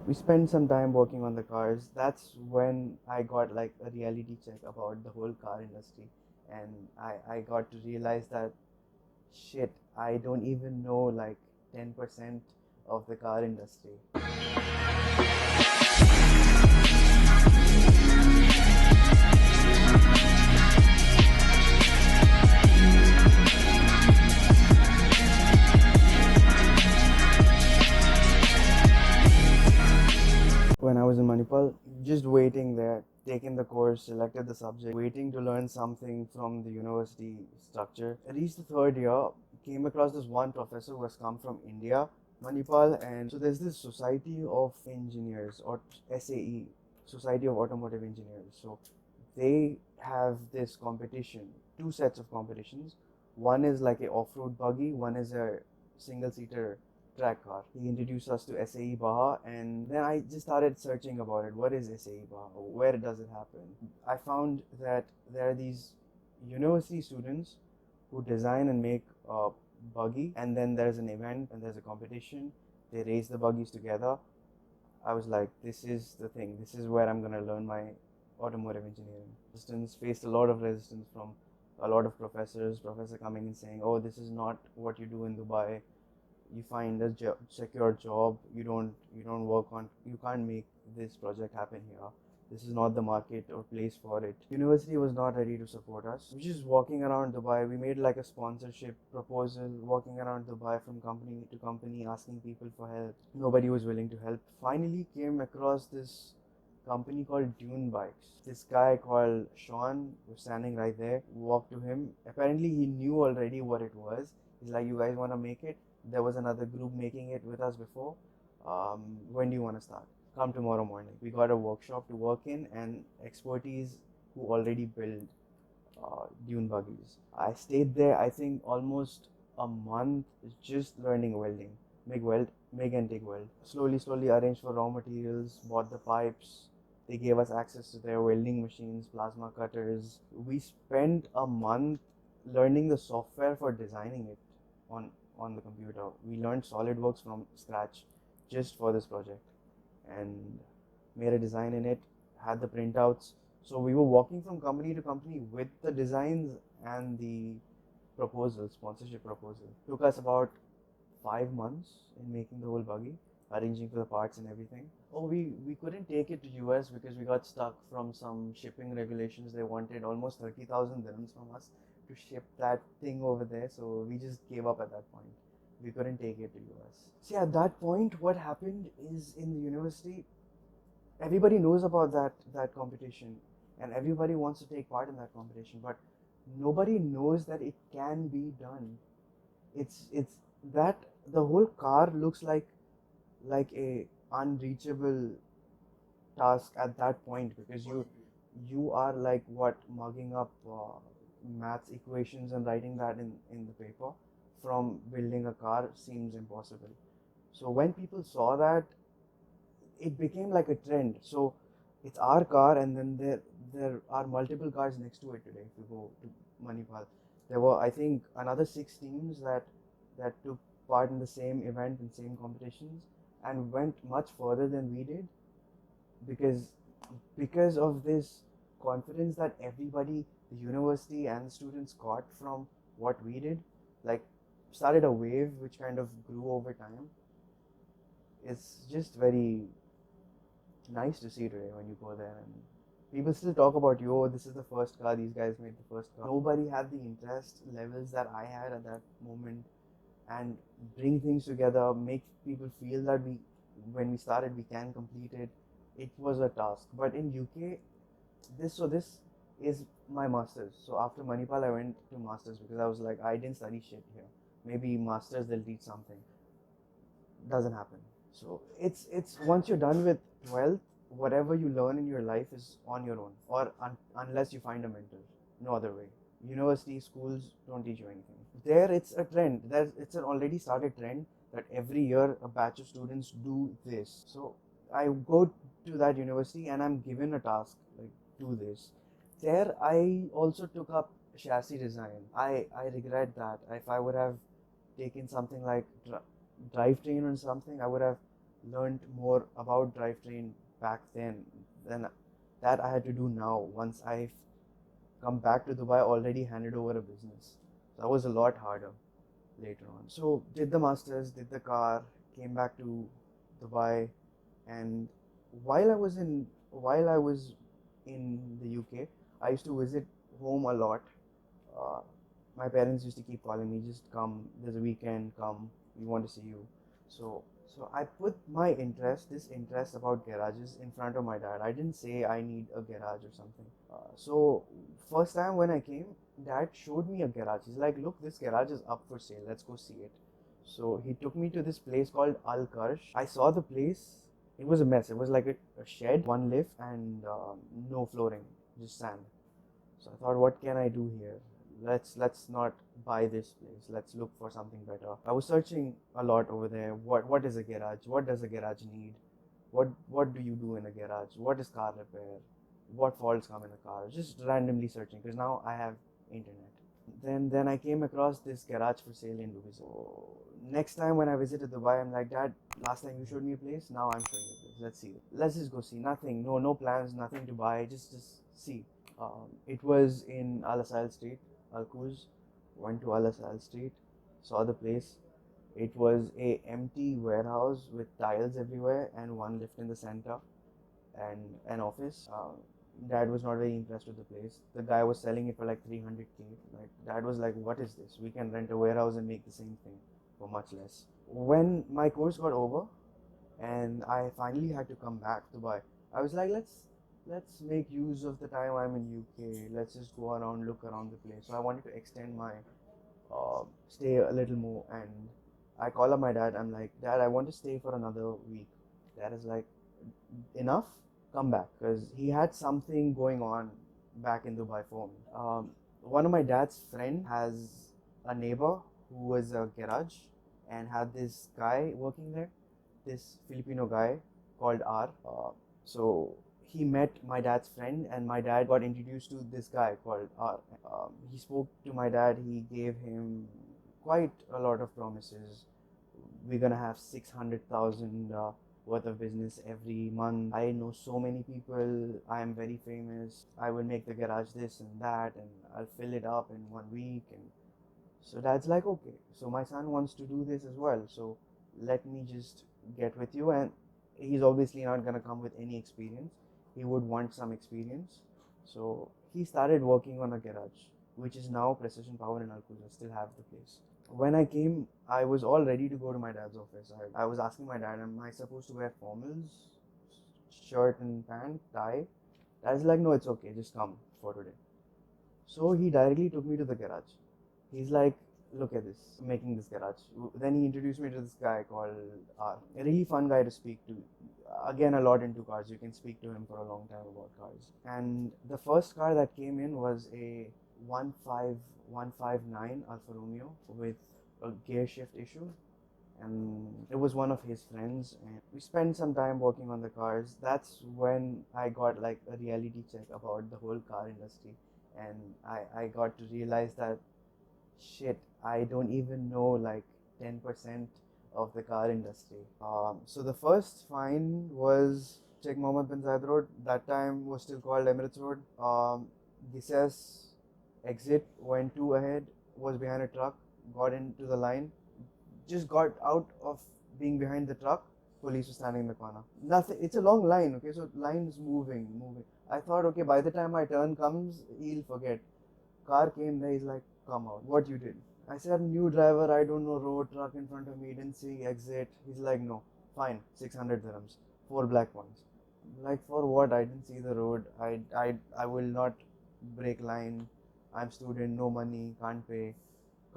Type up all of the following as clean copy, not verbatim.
We spent some time working on the cars. That's when I got like a reality check about the whole car industry. And I got to realize that shit, I don't even know like 10% of the car industry. When I was in Manipal, just waiting there, taking the course, selected the subject, waiting to learn something from the university structure. I reached the third year, came across this one professor who has come from India, Manipal, and so there's this Society of Engineers, or S.A.E, Society of Automotive Engineers. So they have this competition, two sets of competitions. One is like a off-road buggy, one is a single-seater track car. He introduced us to S.A.E Baha, and then I just started searching about it. What is S.A.E Baha? Where does it happen? I found that there are these university students who design and make a buggy, and then there's an event and there's a competition. They race the buggies together. I was like, this is the thing. This is where I'm going to learn my automotive engineering. Resistance, faced a lot of resistance from a lot of professor coming and saying, oh, this is not what you do in Dubai. You find a secure job. You don't work on, you can't make this project happen here. This is not the market or place for it. University was not ready to support us. We just walking around Dubai. We made like a sponsorship proposal, walking around Dubai from company to company, asking people for help. Nobody was willing to help. Finally came across this company called Dune Bikes. This guy called Sean was standing right there. Walked to him. Apparently he knew already what it was. He's like, you guys want to make it? There was another group making it with us before. When do you want to start? Come tomorrow morning. We got a workshop to work in and expertise who already build dune buggies. I stayed there, I think, almost a month just learning welding. Make and take weld. Slowly arranged for raw materials, bought the pipes. They gave us access to their welding machines, plasma cutters. We spent a month learning the software for designing it on on the computer. We learned SolidWorks from scratch just for this project and made a design in it, had the printouts. So we were walking from company to company with the designs and the proposal, sponsorship proposal. Took us about 5 months in making the whole buggy, arranging for the parts and everything. Oh, we couldn't take it to US because we got stuck from some shipping regulations. They wanted almost 30,000 dirhams from us to ship that thing over there. So we just gave up at that point. We couldn't take it to US. See, at that point, what happened is in the university, everybody knows about that competition, and everybody wants to take part in that competition, but nobody knows that it can be done. It's that the whole car looks like a unreachable task at that point because you are like what mugging up maths equations and writing that in the paper. From building a car seems impossible. So when people saw that, it became like a trend. So it's our car, and then there are multiple cars next to it today. If you go to Manipal, there were, I think, another 6 teams that took part in the same event and same competitions and went much further than we did because because of this confidence that everybody, the university and the students, got from what we did. Like, started a wave which kind of grew over time. It's just very nice to see today when you go there, and people still talk about you. Oh, this is the first car, these guys made the first car. Nobody had the interest levels that I had at that moment, and bring things together, make people feel that when we started, we can complete it. It was a task. But in UK, this is my masters. So after Manipal, I went to masters because I was like, I didn't study shit here. Maybe masters they'll teach something. Doesn't happen. So it's once you're done with 12th, whatever you learn in your life is on your own, or unless you find a mentor. No other way. University, schools don't teach you anything. There, it's a trend. It's an already started trend that every year a batch of students do this. So I go to that university and I'm given a task like, do this. There, I also took up chassis design. I regret that. If I would have taken something like drivetrain or something, I would have learned more about drivetrain back then than that I had to do now once I've come back to Dubai, already handed over a business. So that was a lot harder later on. So did the masters, did the car, came back to Dubai, and while I was in the UK, I used to visit home a lot. Uh, my parents used to keep calling me, just come. There's a weekend, come. We want to see you. So I put my this interest about garages in front of my dad. I didn't say I need a garage or something. So first time when I came, dad showed me a garage. He's like, look, this garage is up for sale. Let's go see it. So he took me to this place called Al Karsh. I saw the place. It was a mess. It was like a shed, one lift, and no flooring, just sand. So I thought, what can I do here? Let's not buy this place. Let's look for something better. I was searching a lot over there. What is a garage? What does a garage need? What do you do in a garage? What is car repair? What faults come in a car? Just randomly searching because now I have internet. Then I came across this garage for sale in Dubai. So next time when I visited Dubai, I'm like, Dad, last time you showed me a place, now I'm showing you a place. Let's see. Let's just go see. Nothing, no plans, nothing to buy. Just see. It was in Al Asail Street, Al Quoz. Went to Al Asail Street, saw the place. It was a empty warehouse with tiles everywhere and one lift in the center and an office. Dad was not very impressed with the place. The guy was selling it for like 300k. Like Dad was like, "What is this? We can rent a warehouse and make the same thing for much less." When my course got over and I finally had to come back to Dubai, I was like, "Let's make use of the time I'm in UK. Let's just go around, look around the place." So I wanted to extend my stay a little more, and I call up my dad. I'm like, "Dad, I want to stay for another week." Dad is like, enough, come back, because he had something going on back in Dubai for me. One of my dad's friend has a neighbor who was a garage and had this guy working there, this Filipino guy called R. So he met my dad's friend, and my dad got introduced to this guy called R. He spoke to my dad. He gave him quite a lot of promises. We're gonna have 600,000 worth of business every month. I know so many people. I am very famous. I will make the garage this and that, and I'll fill it up in 1 week. And so dad's like, okay, so my son wants to do this as well. So let me just get with you. And he's obviously not gonna come with any experience. He would want some experience. So he started working on a garage, which is now Precision Power in Al Quoz. I still have the place. When I came, I was all ready to go to my dad's office. I was asking my dad, am I supposed to wear formals, shirt and pant, tie? Dad's like, no, it's okay, just come for today. So he directly took me to the garage. He's like, look at this, making this garage. Then he introduced me to this guy called R. A really fun guy to speak to. Again, a lot into cars. You can speak to him for a long time about cars. And the first car that came in was a 15159 Alfa Romeo with a gear shift issue, and it was one of his friends, and we spent some time working on the cars. That's when I got like a reality check about the whole car industry, and I got to realize that shit, I don't even know like 10% of the car industry. So the first fine was Sheikh Mohammed bin Zayed Road. That time was still called Emirates Road. Gises exit, went two ahead, was behind a truck, got into the line, just got out of being behind the truck. Police was standing in the corner. Nothing. It's a long line. Okay, so line's moving. I thought, okay, by the time my turn comes, he'll forget. Car came there. He's like, come out. What you did? I said, new driver. I don't know road. Truck in front of me. Didn't see exit. He's like, no. Fine. 600 dirhams. 4 black points. Like, for what? I didn't see the road. I will not break line. I'm student. No money. Can't pay.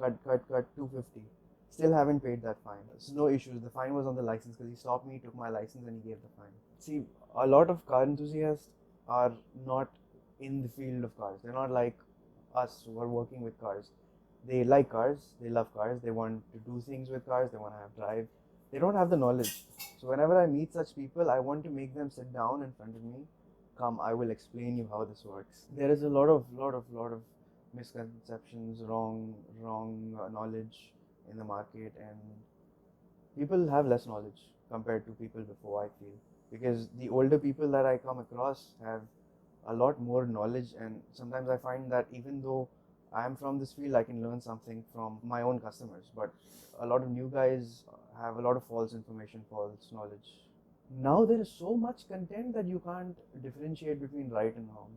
Cut. 250. Still haven't paid that fine. There's no issues. The fine was on the license because he stopped me, took my license, and he gave the fine. See, a lot of car enthusiasts are not in the field of cars. They're not like us who are working with cars. They like cars, they love cars, they want to do things with cars, they want to have drive. They don't have the knowledge. So whenever I meet such people, I want to make them sit down in front of me. Come, I will explain you how this works. There is a lot of misconceptions, wrong knowledge in the market, and people have less knowledge. compared to people before, I feel. Because the older people that I come across have a lot more knowledge, and sometimes I find that even though I am from this field, I can learn something from my own customers. But a lot of new guys have a lot of false information, false knowledge. Now there is so much content that you can't differentiate between right and wrong.